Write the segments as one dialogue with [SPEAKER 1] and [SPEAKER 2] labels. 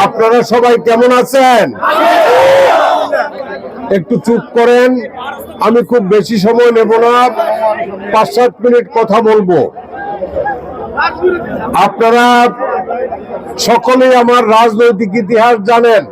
[SPEAKER 1] আপনারা সবাই কেমন আছেন? একটু চুপ করেন, আমি খুব বেশি সময় নেব না, 5-7 মিনিট কথা বলবো। আপনারা সকলেই আমার রাজনৈতিক ইতিহাস জানেন।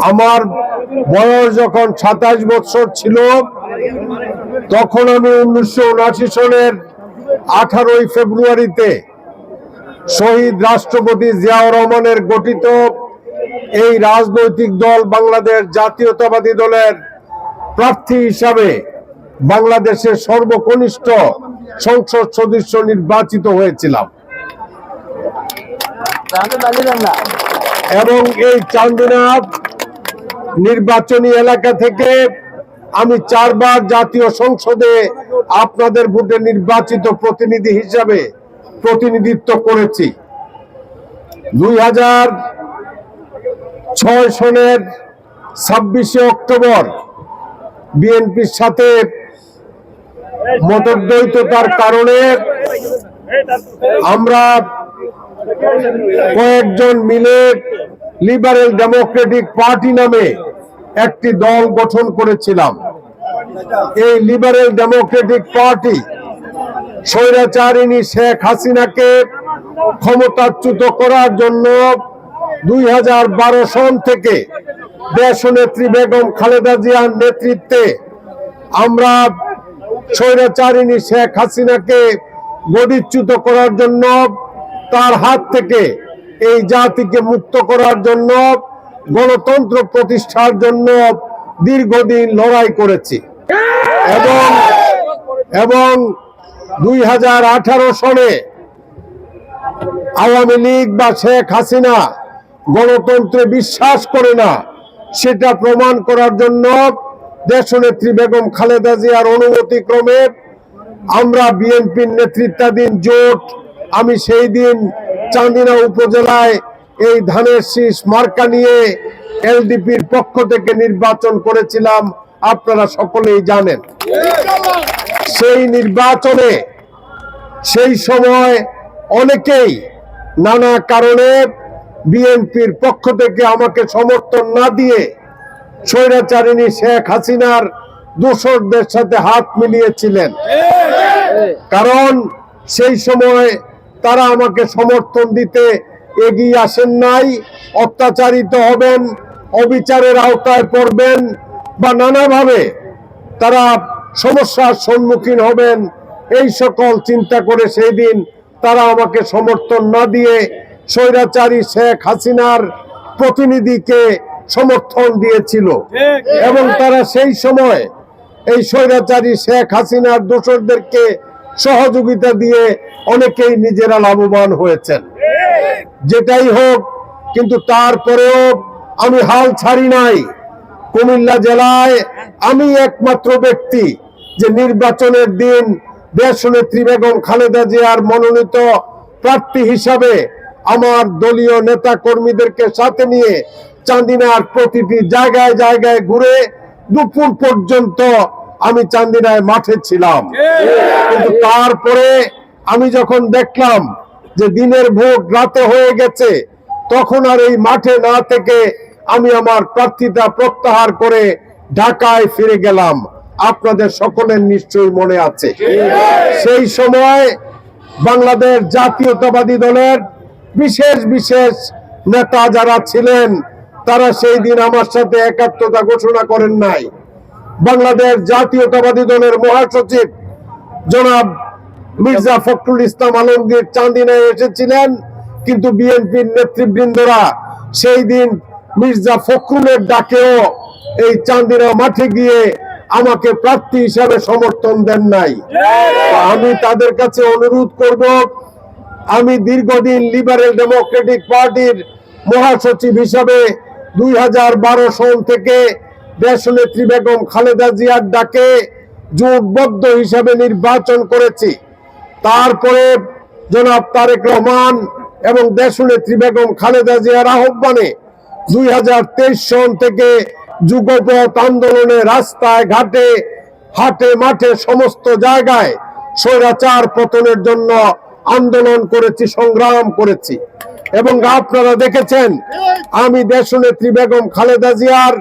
[SPEAKER 1] আমার বয়স যখন 27 বছর ছিল, তখন আমি 1979 সনের 18ই ফেব্রুয়ারিতে শহীদ রাষ্ট্রপতি জিয়াউর রহমানের গঠিত এই রাজনৈতিক দল বাংলাদেশ জাতীয়তাবাদী দলের প্রার্থী হিসাবে বাংলাদেশের সর্বকনিষ্ঠ সংসদ সদস্য নির্বাচিত হয়েছিলাম এবং এই চান্দিনা নির্বাচনী এলাকা থেকে আমি 4 বার জাতীয় সংসদে আপনাদের ভোটে নির্বাচিত প্রতিনিধি হিসাবে প্রতিনিধিত্ব করেছি। 2006 সনের 26শে অক্টোবর বিএনপির সাথে মতদ্বৈততার কারণে আমরা কয়েকজন মিলে লিবারেল ডেমোক্রেটিক পার্টি নামে একটি দল গঠন করেছিলাম। এই লিবারেল ডেমোক্রেটিক পার্টি স্বৈরাচারিণী শেখ হাসিনাকে ক্ষমতাচ্যুত করার জন্য 2012 সন থেকে দেশনেত্রী বেগম খালেদা জিয়ার নেতৃত্বে আমরা স্বৈরাচারিণী শেখ হাসিনাকে গদিচ্যুত করার জন্য, তার হাত থেকে এই জাতিকে মুক্ত করার জন্য, গণতন্ত্র প্রতিষ্ঠার জন্য দীর্ঘদিন লড়াই করেছি এবং 2018 সনে আওয়ামী লীগ বা শেখ হাসিনা গণতন্ত্রে বিশ্বাস করে না, সেটা প্রমাণ করার জন্য দেশনেত্রী বেগম খালেদা জিয়ার অনুমতি ক্রমে আমরা বিএনপির নেতৃত্বাধীন জোট, আমি সেই দিন চান্দিনা উপজেলায় এই ধানের শীষ মার্কা নিয়ে এলডিপির পক্ষ থেকে নির্বাচন করেছিলাম, আপনারা সকলেই জানেন। সেই নির্বাচনে সেই সময় অনেকেই নানা কারণে বিএনপির পক্ষ থেকে আমাকে সমর্থন না দিয়ে স্বৈরাচারিণী শেখ হাসিনার দোসরদের সাথে হাত মিলিয়েছিলেন, কারণ সেই সময় তারা আমাকে সমর্থন দিতে এগিয়ে আসেন নাই। অত্যাচারিত হবেন, অবিচারের আওতায় পড়বেন বা নানাভাবে তারা সমস্যার সম্মুখীন হবেন, এই সকল চিন্তা করে সেই দিন তারা আমাকে সমর্থন না দিয়ে স্বৈরাচারী শেখ হাসিনার প্রতিনিধিকে সমর্থন দিয়েছিল এবং তারা সেই সময় এই স্বৈরাচারী শেখ হাসিনার দোসরদেরকে সহযোগিতা দিয়ে অনেকেই নিজেরা লাভবান হয়েছেন। যেটাই হোক, কিন্তু তারপরেও আমি হাল ছাড়ি নাই। কুমিল্লা জেলায় আমি একমাত্র ব্যক্তি যে নির্বাচনের দিন দেশনেত্রী বেগম খালেদা জিয়ার মনোনীত প্রার্থী হিসাবে আমার দলীয় নেতা কর্মীদেরকে সাথে নিয়ে চান্দিনার প্রতিটি জায়গায় জায়গায় ঘুরে দুপুর পর্যন্ত আমি চান্দিনায় মাঠে ছিলাম। কিন্তু তারপরে আমি যখন দেখলাম যে দিনের ভোট রাতে হয়ে গেছে, তখন আর এই মাঠে না থেকে আমি আমার প্রার্থিতা প্রত্যাহার করে ঢাকায় ফিরে গেলাম। আপনাদের সকলের নিশ্চয়ই মনে আছে, সেই সময় বাংলাদেশ জাতীয়তাবাদী দলের বিশেষ বিশেষ নেতা যারা ছিলেন, তারা সেই দিন আমার সাথে একাত্মতা ঘোষণা করেন নাই। বাংলাদেশ জাতীয়তাবাদী দলের মহাসচিব জনাব মির্জা ফখরুল ইসলাম আলমগীর চান্দিনায় এসেছিলেন, কিন্তু বিএনপির নেতৃবৃন্দরা সেই দিন মির্জা ফখরুলের ডাকেও এই চান্দিনা মাঠে গিয়ে আমাকে প্রার্থী হিসাবে সমর্থন দেন নাই। আমি তাদের কাছে অনুরোধ করব, আমি দীর্ঘদিন লিবারেল ডেমোক্রেটিক পার্টির মহাসচিব হিসাবে 2012 সন থেকে দেশনেত্রী বেগম খালেদা জিয়ার ডাকে জোটবদ্ধ হিসাবে নির্বাচন করেছি। তারপরে জনাব তারেক রহমান এবং দেশনেত্রী বেগম খালেদা জিয়ার আহ্বানে 2023 সন থেকে যুগপৎ আন্দোলনে রাস্তায় ঘাটে হাটে মাঠে সমস্ত জায়গায় স্বৈরাচার পতনের জন্য আন্দোলন করেছি, সংগ্রাম করেছি। এবং আপনারা দেখেছেন আমি দেশনেত্রী বেগম খালেদা জিয়ার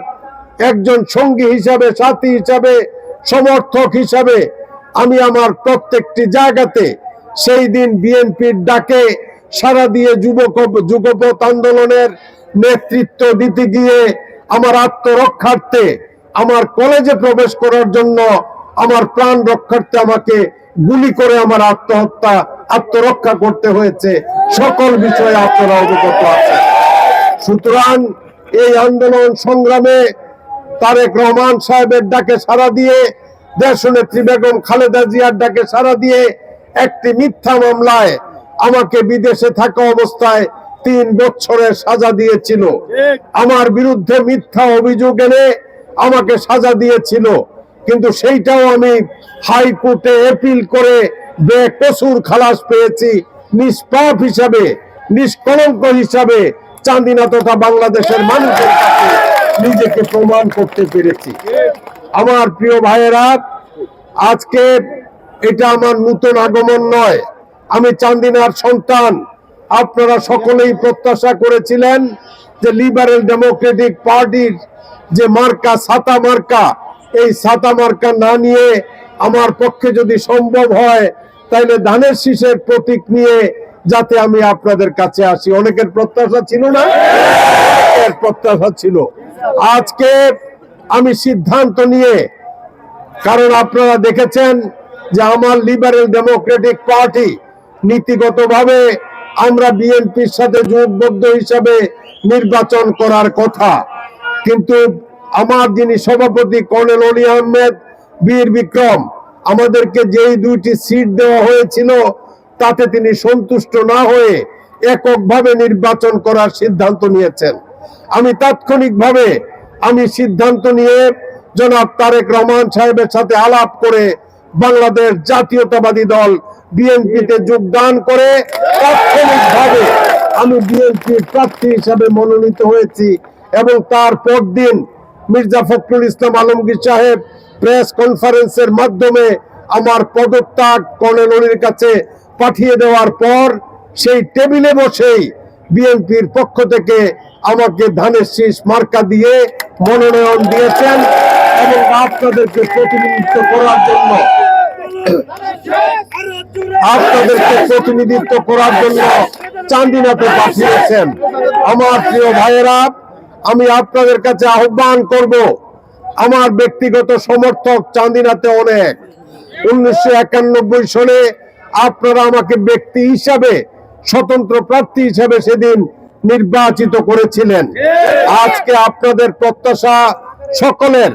[SPEAKER 1] একজন সঙ্গী হিসাবে, সাথী হিসাবে, সমর্থক হিসাবে আমি আমার প্রত্যেকটি জায়গাতে সেই দিন বিএনপির ডাকে সারা দিয়ে যুগপৎ আন্দোলনের নেতৃত্ব দিতে গিয়ে আমার আত্মরক্ষার্থে, আমার কলেজে প্রবেশ করার জন্য আমার প্রাণ রক্ষার্থে আমাকে গুলি করে আমার আত্মরক্ষা করতে হয়েছে। সকল বিষয়ে আপনারা অবগত আছেন। সুতরাং এই আন্দোলন সংগ্রামে তারেক রহমান সাহেবের ডাকে সাড়া দিয়ে, দেশনেত্রী বেগম খালেদা জিয়ার ডাকে সাড়া দিয়ে একটি মিথ্যা মামলায় আমাকে বিদেশে থাকা অবস্থায় 3 বছরের সাজা দিয়েছিল। আমার বিরুদ্ধে মিথ্যা অভিযোগ এনে আমাকে সাজা দিয়েছিল, কিন্তু সেইটাও আমি হাইকোর্টে আপিল করে বেকসুর খালাস পেয়েছি। নিষ্পাপ হিসাবে, নিষ্কলঙ্ক হিসাবে চাঁদিনা তথা বাংলাদেশের মানুষের কাছে নিজেকে প্রমাণ করতে পেরেছি। আমার প্রিয় ভাইয়েরা, আজকে এটা আমার নতুন আগমন নয়, আমি চাঁদিনার সন্তান। আপনারা সকলেই প্রত্যাশা করেছিলেন যে লিবারেল ডেমোক্রেটিক পার্টির যে মার্কা, ছাতা মার্কা, এই ছাতা মার্কা না নিয়ে আমার পক্ষে যদি সম্ভব হয় তাইলে ধানের শীষের প্রতীক নিয়ে যাতে আমি আপনাদের কাছে আসি। অনেকের প্রত্যাশা ছিল না? প্রত্যাশা ছিল। আজকে আমি সিদ্ধান্ত নিয়ে, কারণ আপনারা দেখেছেন যে আমার লিবারেল ডেমোক্রেটিক পার্টি নীতিগতভাবে আমরা বিএনপির সাথে জোটবদ্ধ হিসাবে নির্বাচন করার কথা, কিন্তু আমার যিনি সভাপতি কর্নেল অলি আহমেদ বীর বিক্রম, আমাদেরকে যেই 2টি সিট দেওয়া হয়েছিল তাতে তিনি সন্তুষ্ট না হয়ে এককভাবে নির্বাচন করার সিদ্ধান্ত নিয়েছেন। আমি তাৎক্ষণিকভাবে সিদ্ধান্ত নিয়ে জনাব তারেক রহমান সাহেবের সাথে আলাপ করে বাংলাদেশ জাতীয়তাবাদী দল বিএনপিতে যোগদান করে তাৎক্ষণিকভাবে আমি বিএনপির প্রার্থী হিসাবে মনোনীত হয়েছি। এবং তার পরদিন মির্জা ফখরুল ইসলাম আলমগীর সাহেব প্রেস কনফারেন্সের মাধ্যমে আমার পদত্যাগ কর্নেল অলির কাছে পাঠিয়ে দেওয়ার পর সেই টেবিলে বসেই বিএনপির পক্ষ থেকে আমাকে ধানের শীষ মার্কা দিয়ে মনোনয়ন দিয়েছেন এবং আপনাদেরকে প্রতিনিধিত্ব করার জন্য চাঁদিনাতে পাঠিয়েছেন। আমার প্রিয় ভাইয়েরা, আমি আপনাদের কাছে আহ্বান করব, আমার ব্যক্তিগত সমর্থক চাঁদিনাতে অনেক। 1991 সালে আপনারা আমাকে ব্যক্তি হিসাবে, স্বতন্ত্র প্রার্থী হিসাবে সেদিন নির্বাচিত করেছিলেন। আজকে আপনাদের প্রত্যাশা সকলের,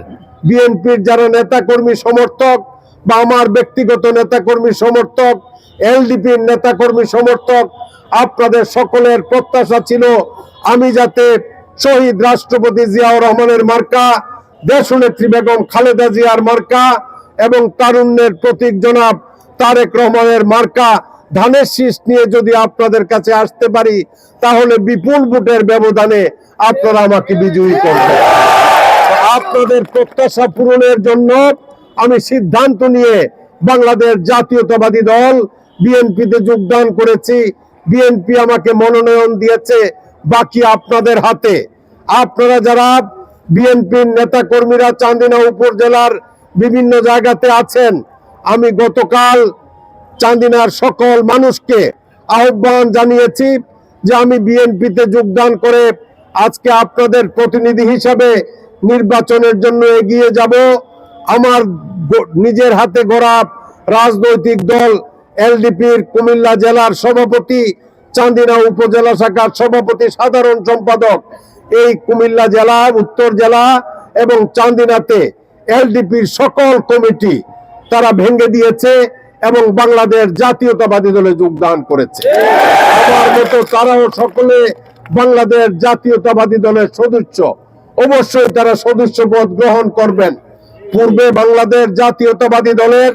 [SPEAKER 1] বিএনপির যারা নেতাকর্মী সমর্থক বা আমার ব্যক্তিগত নেতাকর্মী সমর্থক, এলডিপির নেতাকর্মী সমর্থক, আপনাদের সকলের প্রত্যাশা ছিল আমি যাতে শহীদ রাষ্ট্রপতি জিয়াউর রহমানের মার্কা, দেশনেত্রী বেগম খালেদা জিয়ার মার্কা এবং তারুণ্যের প্রতীক জনাব তারেক রহমানের মার্কা ধানের শীষ নিয়ে যদি আপনাদের কাছে আসতে পারি তাহলে বিপুল ভোটের ব্যবধানে আপনারা আমাকে বিজয়ী করবেন। আপনাদের প্রত্যাশা পূরণের জন্য আমি সিদ্ধান্ত নিয়ে বাংলাদেশ জাতীয়তাবাদী দল বিএনপিতে যোগদান করেছি। বিএনপি আমাকে মনোনয়ন দিয়েছে, বাকি আপনাদের হাতে। আপনারা যারা বিএনপির নেতা কর্মীরা চাঁদিনা উপজেলার বিভিন্ন জায়গাতে আছেন, আমি গতকাল চাঁদিনার সকল মানুষকে আহ্বান জানিয়েছি যে আমি বিএনপিতে যোগদান করে আজকে আপনাদের প্রতিনিধি হিসাবে নির্বাচনের জন্য এগিয়ে যাব। আমার নিজের হাতে গড়া রাজনৈতিক দল এলডিপির কুমিল্লা জেলার সভাপতি, চাঁদিনা উপজেলা শাখার সভাপতি, সাধারণ সম্পাদক, এই কুমিল্লা জেলা, উত্তর জেলা এবং চাঁদিনাতে এলডিপির সকল কমিটি তারা ভেঙে দিয়েছে এবং বাংলাদেশ জাতীয়তাবাদী দলে যোগদান করেছে। আমার মতো তারাও সকলে বাংলাদেশ জাতীয়তাবাদী দলের সদস্য। অবশ্যই তারা সদস্যপদ গ্রহণ করবেন। পূর্বে বাংলাদেশ জাতীয়তাবাদী দলের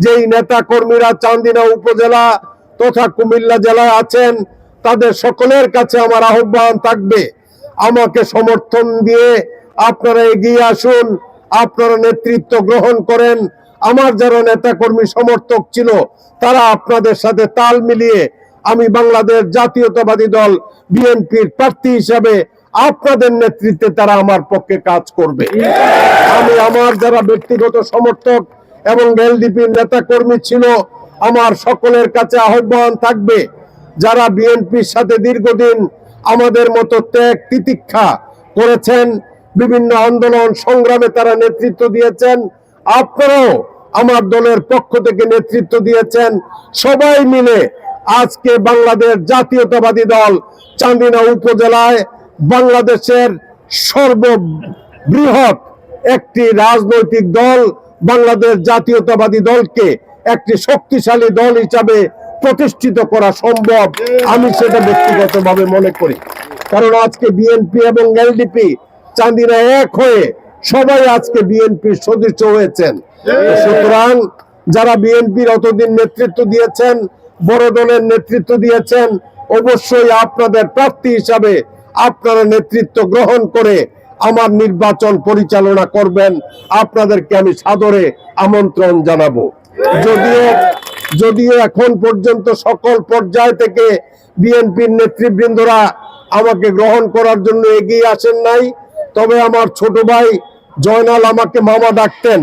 [SPEAKER 1] যেই নেতা কর্মীরা চাঁদিনা উপজেলা তথা কুমিল্লা জেলায় আছেন, তাদের সকলের কাছে আমার আহ্বান থাকবে, আমাকে সমর্থন দিয়ে আপনারা এগিয়ে আসুন। আপনারা নেতৃত্ব গ্রহণ করেন। আমার যারা নেতাকর্মী সমর্থক ছিল তারা আপনাদের সাথে তাল মিলিয়ে আমি বাংলাদেশ জাতীয়তাবাদী দল বিএনপির প্রার্থী হিসাবে আপনাদের নেতৃত্বে তারা আমার পক্ষে কাজ করবে। আমি আমার যারা ব্যক্তিগত সমর্থক এবং এলডিপির নেতাকর্মী ছিল আমার সকলের কাছে আহ্বান থাকবে, যারা বিএনপির সাথে দীর্ঘদিন আমাদের মতো ত্যাগ তিতিক্ষা করেছেন, বিভিন্ন আন্দোলন সংগ্রামে তারা নেতৃত্ব দিয়েছেন, আপনারাও আমার দলের পক্ষ থেকে নেতৃত্ব দিয়েছেন, সবাই মিলে আজকে বাংলাদেশ জাতীয়তাবাদী দল চান্দিনা উপজেলায় বাংলাদেশের সর্ববৃহৎ একটি রাজনৈতিক দল বাংলাদেশ জাতীয়তাবাদী দলকে একটি শক্তিশালী দল হিসাবে প্রতিষ্ঠিত করা সম্ভব, আমি সেটা ব্যক্তিগতভাবে মনে করি। কারণ আজকে বিএনপি এবং এলডিপি চান্দিনা এক হয়ে সবাই আজকে বিএনপির সদস্য হয়েছেন। সুতরাং যারা বিএনপির অতদিন নেতৃত্ব দিয়েছেন, বড় দলের নেতৃত্ব দিয়েছেন, অবশ্যই আপনাদের প্রার্থী হিসাবে আপনারা নেতৃত্ব গ্রহণ করে আমার নির্বাচন পরিচালনা করবেন। আপনাদেরকে আমি সাদরে আমন্ত্রণ জানাবো। যদিও এখন পর্যন্ত সকল পর্যায় থেকে বিএনপির নেতৃবৃন্দরা আমাকে গ্রহণ করার জন্য এগিয়ে আসেন নাই, তবে আমার ছোট ভাই জয়নাল আমাকে মামা ডাকতেন।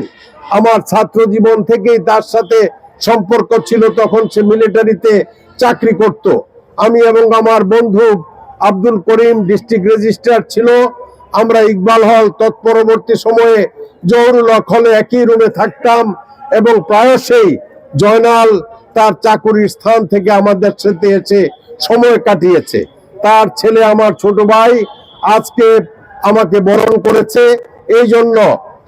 [SPEAKER 1] আমার ছাত্র জীবন থেকেই তার সাথে সম্পর্ক ছিল, তখন সে মিলিটারিতে চাকরি করত। আমি এবং আমার বন্ধু আব্দুল করিম ডিস্ট্রিক্ট রেজিস্ট্রার ছিল, আমরা ইকবাল হল তৎপরবর্তী সময়ে জহুরুল হক হলে একই রুমে থাকতাম এবং প্রায়শই জয়নাল তার চাকুরির স্থান থেকে আমাদের সাথে এসে সময় কাটিয়েছে। তার ছেলে আমার ছোট ভাই আজকে আমাকে বরণ করেছে, এই জন্য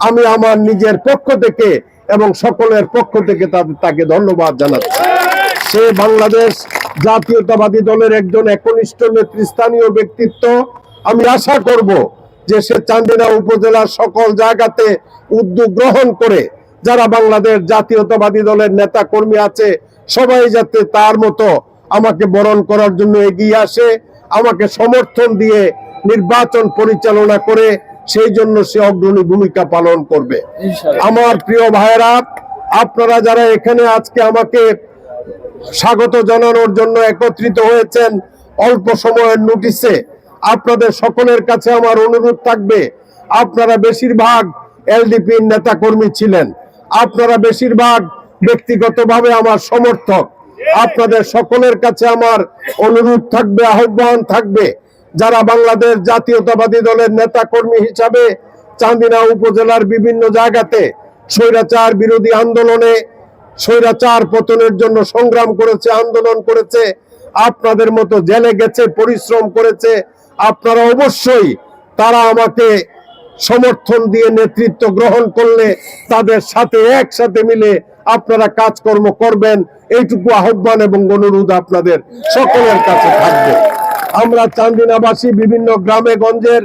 [SPEAKER 1] আমি আমার নিজের পক্ষ থেকে এবং সকলের পক্ষ থেকে তাকে ধন্যবাদ জানাচ্ছি। সে বাংলাদেশ জাতীয়তাবাদী দলের একজন একনিষ্ঠ নেতৃস্থানীয় ব্যক্তিত্ব। আমি আশা করব যে সে চান্দিনা উপজেলার সকল জায়গাতে উদ্যোগ গ্রহণ করে যারা বাংলাদেশ জাতীয়তাবাদী দলের নেতা কর্মী আছে সবাই যাতে তার মতো আমাকে বরণ করার জন্য এগিয়ে আসে, আমাকে সমর্থন দিয়ে নির্বাচন পরিচালনা করে, সেই জন্য সে অগ্রণী ভূমিকা পালন করবে। আমার প্রিয় ভাইয়েরা, আপনারা যারা এখানে আজকে আমাকে স্বাগত জানানোর জন্য একত্রিত হয়েছেন অল্প সময়ের নোটিসে, আপনাদের সকলের কাছে আমার অনুরোধ থাকবে, আপনারা বেশিরভাগ এলডিপির নেতা কর্মী ছিলেন, আপনারা বেশিরভাগ ব্যক্তিগতভাবে আমার সমর্থক। আপনাদের সকলের কাছে আমার অনুরোধ থাকবে, আহ্বান থাকবে, যারা বাংলাদেশ জাতীয়তাবাদী দলের নেতা কর্মী হিসাবে চান্দিনা উপজেলার বিভিন্ন জায়গাতে স্বৈরাচার বিরোধী আন্দোলনে, স্বৈরাচার পতনের জন্য সংগ্রাম করেছে, আন্দোলন করেছে, আপনাদের মতো জেলে গেছে, পরিশ্রম করেছে, আপনারা অবশ্যই তারা আমাকে সমর্থন দিয়ে নেতৃত্ব গ্রহণ করলে তাদের সাথে একসাথে মিলে আপনারা কাজকর্ম করবেন, এইটুকু আহ্বান এবং অনুরোধ আপনাদের সকলের কাছে থাকবে। আমরা চান্দিনাবাসী বিভিন্ন গ্রামে গঞ্জের